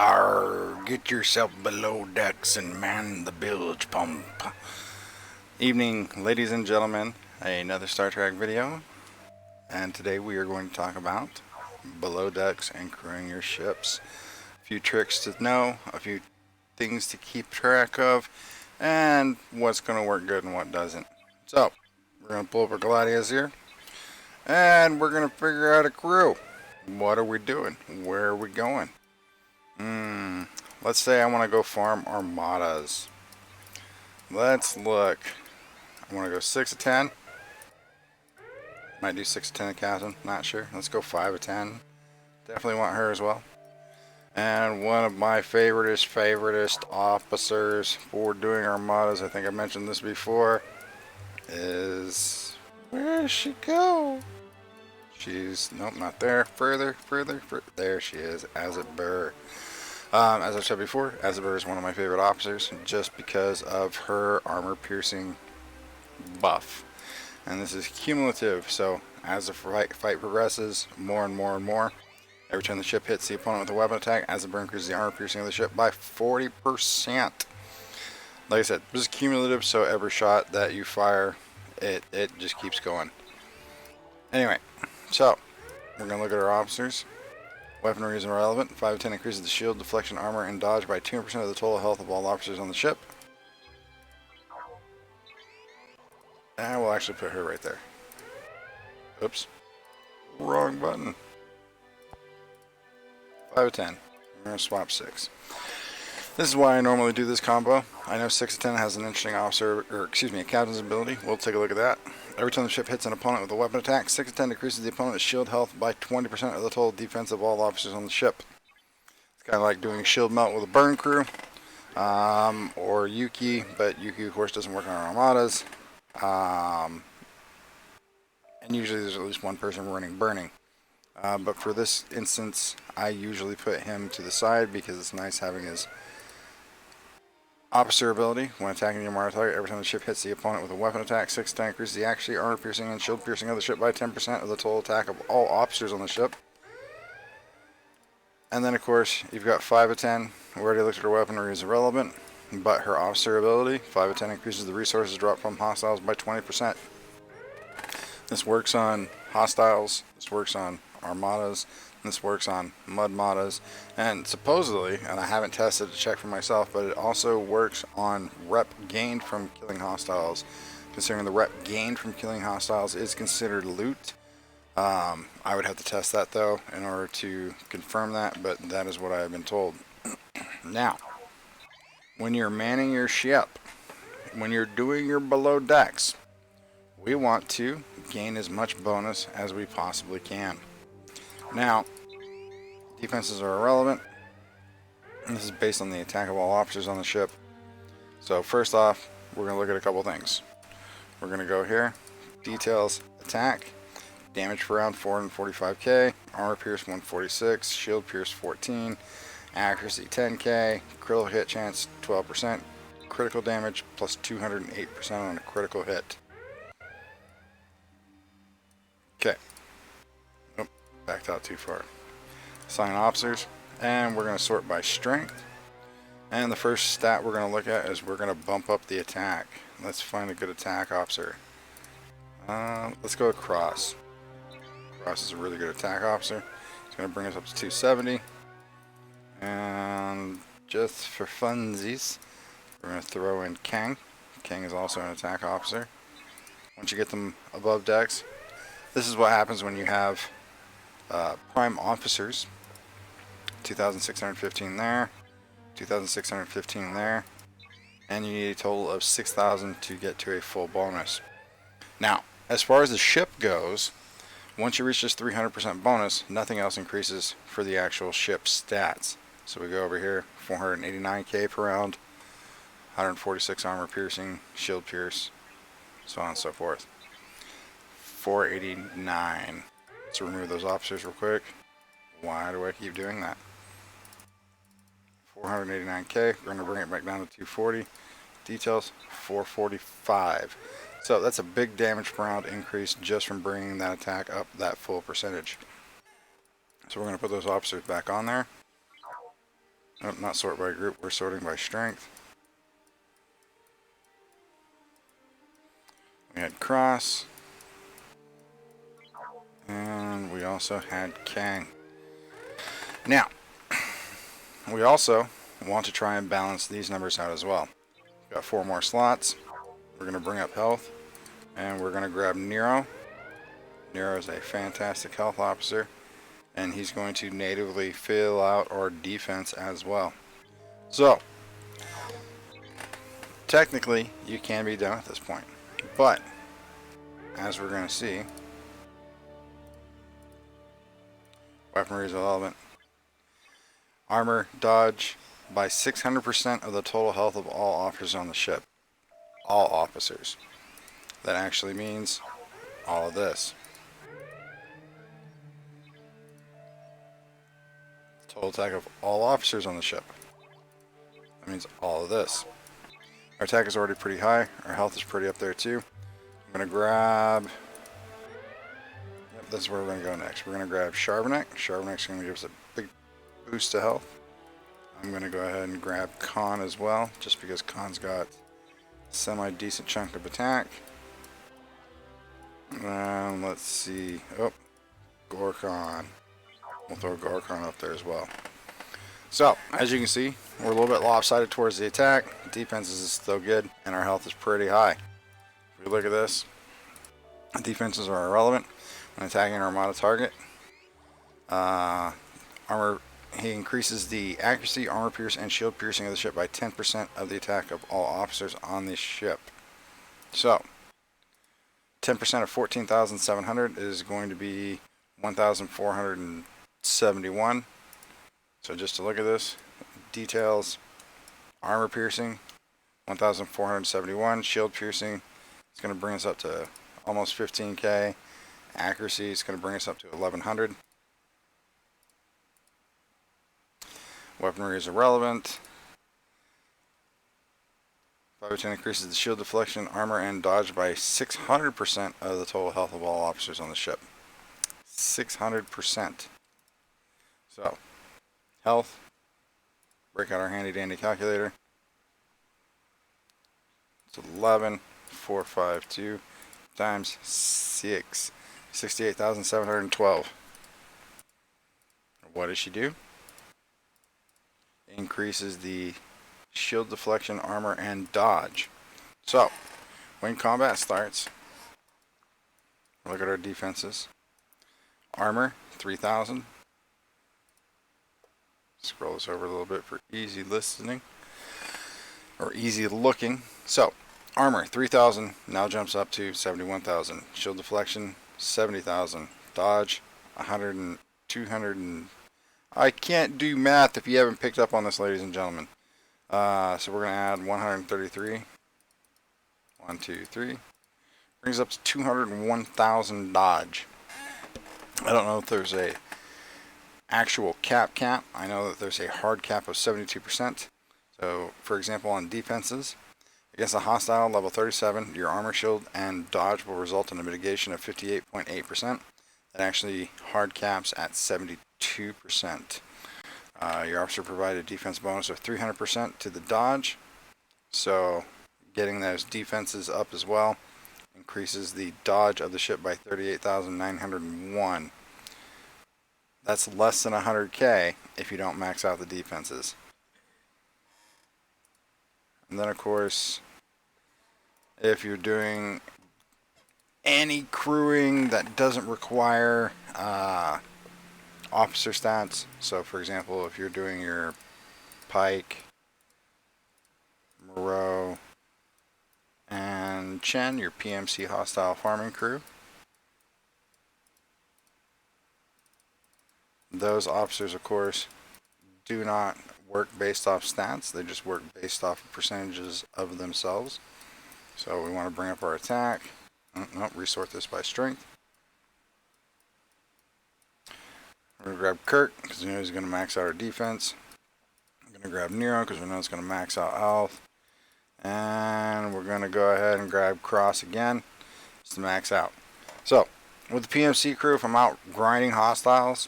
Arr, get yourself below decks and man the bilge pump. Evening, ladies and gentlemen, another Star Trek video, and today we are going to talk about below decks and crewing your ships. A few tricks to know, a few things to keep track of, and what's going to work good and what doesn't. So, we're going to pull up our Gladius here, and we're going to figure out a crew. What are we doing? Where are we going? Let's say I want to go farm armadas. Let's look. I want to go 6 of 10. Might do 6 of 10 of captain. Not sure. Let's go 5 of 10. Definitely want her as well. And one of my favoritist officers for doing armadas, I think I mentioned this before, is... Where'd she go? She's... Nope, not there. Further. There she is. Azit Burr. As I've said before, Azabur is one of my favorite officers just because of her armor piercing buff. And this is cumulative, so as the fight progresses, more and more. Every time the ship hits the opponent with a weapon attack, Azabur increases the armor piercing of the ship by 40%. Like I said, this is cumulative, so every shot that you fire, it just keeps going. Anyway, so we're going to look at our officers. Weaponry is irrelevant. 5 of 10 increases the shield, deflection, armor, and dodge by 2% of the total health of all officers on the ship. And we'll actually put her right there. Oops. Wrong button. 5 of 10. We're going to swap 6. This is why I normally do this combo. I know 6 of 10 has an interesting officer, or excuse me, a captain's ability. We'll take a look at that. Every time the ship hits an opponent with a weapon attack, 6 of 10 decreases the opponent's shield health by 20% of the total defense of all officers on the ship. It's kind of like doing shield melt with a burn crew, or Yuki, but Yuki of course doesn't work on armadas. And usually there's at least one person running burning. But for this instance, I usually put him to the side because it's nice having his officer ability. When attacking the armada target, every time the ship hits the opponent with a weapon attack, 6 10 increases the accuracy, armor piercing, and shield piercing of the ship by 10% of the total attack of all officers on the ship. And then of course, you've got 5 of 10. We already looked at her weaponry is irrelevant, but her officer ability, 5 of 10 increases the resources dropped from hostiles by 20%. This works on hostiles, this works on armadas, this works on mudmadas, and supposedly, and I haven't tested to check for myself, but it also works on rep gained from killing hostiles. Considering the rep gained from killing hostiles is considered loot. I would have to test that though in order to confirm that, but that is what I have been told. Now, when you're manning your ship, when you're doing your below decks, we want to gain as much bonus as we possibly can. Now, defenses are irrelevant. This is based on the attack of all officers on the ship. So first off, we're going to look at a couple things. We're going to go here, details, attack, damage per round 445k, armor pierce 146, shield pierce 14, accuracy 10k, critical hit chance 12%, critical damage plus 208% on a critical hit. Okay. Nope, backed out too far. Assign officers, and we're going to sort by strength. And the first stat we're going to look at is we're going to bump up the attack. Let's find a good attack officer. Let's go with Cross. Cross is a really good attack officer. It's going to bring us up to 270. And just for funsies, we're going to throw in Kang. Kang is also an attack officer. Once you get them above decks, this is what happens when you have prime officers. 2,615 there, 2,615 there, and you need a total of 6,000 to get to a full bonus. Now, as far as the ship goes, once you reach this 300% bonus, nothing else increases for the actual ship stats. So we go over here, 489k per round, 146 armor piercing, shield pierce, so on and so forth. 489. Let's remove those officers real quick. Why do I keep doing that? 489k. We're going to bring it back down to 240. Details 445. So that's a big damage per round increase just from bringing that attack up that full percentage. So we're going to put those officers back on there. Oh, not sort by group, we're sorting by strength. We had Cross. And we also had Kang. Now, we also want to try and balance these numbers out as well. We've got 4 more slots. We're going to bring up health. And we're going to grab Nero. Nero is a fantastic health officer. And he's going to natively fill out our defense as well. So, technically, you can be done at this point. But, as we're going to see, weaponry is relevant. Armor, dodge by 600% of the total health of all officers on the ship. All officers. That actually means all of this. Total attack of all officers on the ship. That means all of this. Our attack is already pretty high. Our health is pretty up there too. I'm going to grab... Yep, this is where we're going to go next. We're going to grab Sharbanek. Sharbanek's going to give us a big boost to health. I'm going to go ahead and grab Khan as well, just because Khan's got a semi-decent chunk of attack. Let's see. Oh, Gorkon. We'll throw Gorkon up there as well. So, as you can see, we're a little bit lopsided towards the attack. Defense is still good, and our health is pretty high. If we look at this, defenses are irrelevant when attacking an Armada target. He increases the accuracy, armor pierce, and shield piercing of the ship by 10% of the attack of all officers on the ship. So, 10% of 14,700 is going to be 1,471. So just to look at this, details, armor piercing, 1,471, shield piercing, it's going to bring us up to almost 15k, accuracy is going to bring us up to 1,100. Weaponry is irrelevant. 5/10 increases the shield deflection, armor, and dodge by 600% of the total health of all officers on the ship. 600%. So, health. Break out our handy dandy calculator. It's 11,452 times 6. 68,712. What does she do? Increases the shield deflection, armor, and dodge. So, when combat starts, look at our defenses. Armor, 3,000. Scroll this over a little bit for easy listening, or easy looking. So, armor, 3,000, now jumps up to 71,000. Shield deflection, 70,000. Dodge, 100 and 200 and... I can't do math if you haven't picked up on this, ladies and gentlemen. So we're going to add 133. 1, 2, 3. Brings up to 201,000 dodge. I don't know if there's a actual cap. I know that there's a hard cap of 72%. So, for example, on defenses, against a hostile level 37, your armor, shield, and dodge will result in a mitigation of 58.8%. That actually hard caps at 72%. Your officer provided a defense bonus of 300% to the dodge. So, getting those defenses up as well increases the dodge of the ship by 38,901. That's less than 100k if you don't max out the defenses. And then, of course, if you're doing any crewing that doesn't require officer stats, so for example, if you're doing your Pike, Moreau, and Chen, your PMC hostile farming crew, those officers, of course, do not work based off stats. They just work based off of percentages of themselves. So we want to bring up our attack. No, resort this by strength. We're going to grab Kirk because we know he's going to max out our defense. I'm going to grab Nero because we know it's going to max out health. And we're going to go ahead and grab Cross again just to max out. So, with the PMC crew, if I'm out grinding hostiles,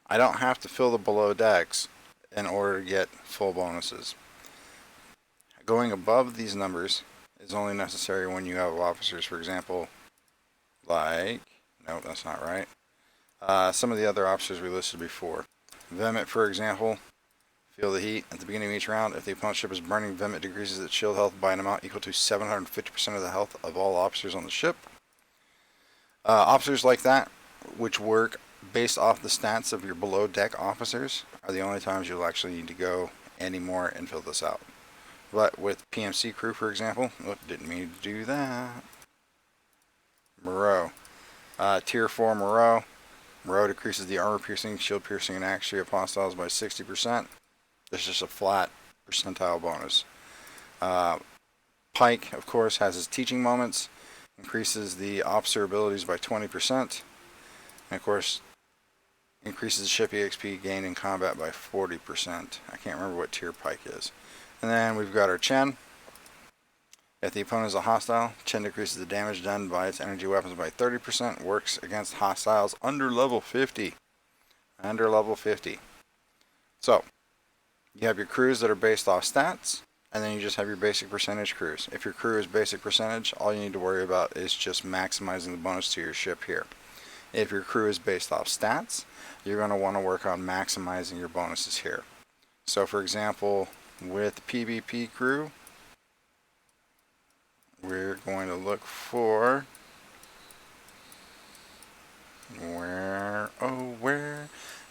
I don't have to fill the below decks. in order to get full bonuses. Going above these numbers is only necessary when you have officers, for example, like, no, that's not right. Some of the other officers we listed before. Vemmet, for example, feel the heat. At the beginning of each round, if the opponent's ship is burning, Vemmet decreases its shield health by an amount equal to 750% of the health of all officers on the ship. Officers like that, which work based off the stats of your below deck officers, are the only times you'll actually need to go anymore and fill this out. But with PMC crew, for example, didn't mean to do that. Moreau. Tier 4 Moreau. Moreau decreases the armor piercing, shield piercing, and accuracy of hostiles by 60%. This is just a flat percentile bonus. Pike, of course, has his teaching moments. Increases the officer abilities by 20%. And of course, increases ship EXP gained in combat by 40%. I can't remember what tier Pike is. And then we've got our Chen. If the opponent is a hostile, Chen decreases the damage done by its energy weapons by 30%. Works against hostiles under level 50. Under level 50. So, you have your crews that are based off stats, and then you just have your basic percentage crews. If your crew is basic percentage, all you need to worry about is just maximizing the bonus to your ship here. If your crew is based off stats, you're going to want to work on maximizing your bonuses here. So for example, with PvP crew, we're going to look for where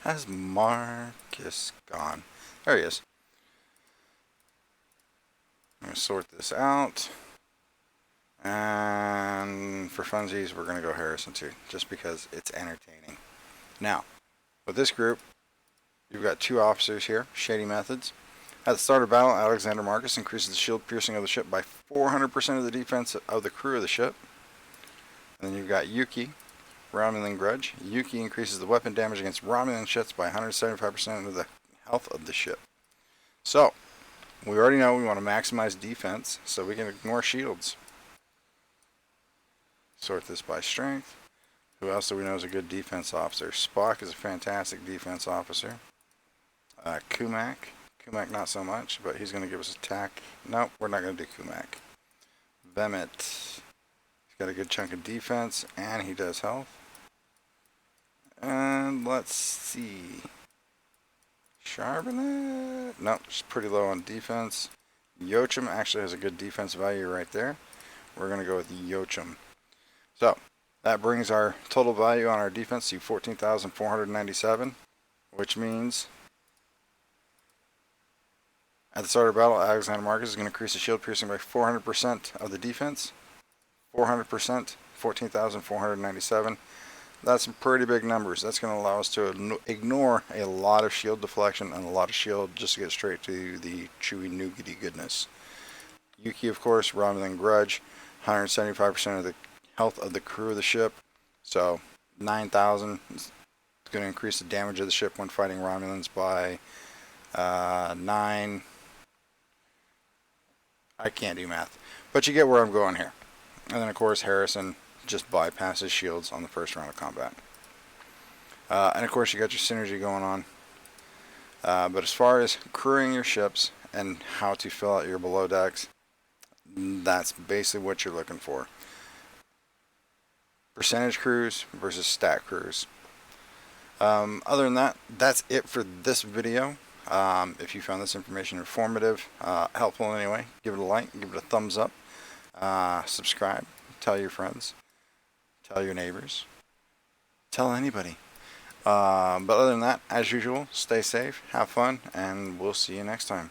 has Marcus gone? There he is. I'm going to sort this out. And for funsies, we're going to go Harrison too, just because it's entertaining. Now, with this group, you've got two officers here, Shady Methods. At the start of battle, Alexander Marcus increases the shield piercing of the ship by 400% of the defense of the crew of the ship. And then you've got Yuki, Romulan Grudge. Yuki increases the weapon damage against Romulan ships by 175% of the health of the ship. So, we already know we want to maximize defense, so we can ignore shields. Sort this by strength. Who else do we know is a good defense officer? Spock is a fantastic defense officer. Kumak. Kumak not so much, but he's going to give us attack. Nope, we're not going to do Kumak. Vemmet. He's got a good chunk of defense, and he does health. And let's see. Charbonnet. Nope, just pretty low on defense. Yochum actually has a good defense value right there. We're going to go with Yochum. So, that brings our total value on our defense to 14,497, which means at the start of battle, Alexander Marcus is going to increase the shield piercing by 400% of the defense. 400%, 14,497. That's some pretty big numbers. That's going to allow us to ignore a lot of shield deflection and a lot of shield just to get straight to the chewy nougaty goodness. Yuki, of course, Romulan Grudge, 175% of the health of the crew of the ship. So 9,000 is going to increase the damage of the ship when fighting Romulans by 9. I can't do math, but you get where I'm going here. And then of course Harrison just bypasses shields on the first round of combat. And of course you got your synergy going on. But as far as crewing your ships and how to fill out your below decks, that's basically what you're looking for. Percentage crews versus stat crews. Other than that, that's it for this video. If you found this information informative, helpful in any way, give it a like, give it a thumbs up, subscribe, tell your friends, tell your neighbors, tell anybody. But other than that, as usual, stay safe, have fun, and we'll see you next time.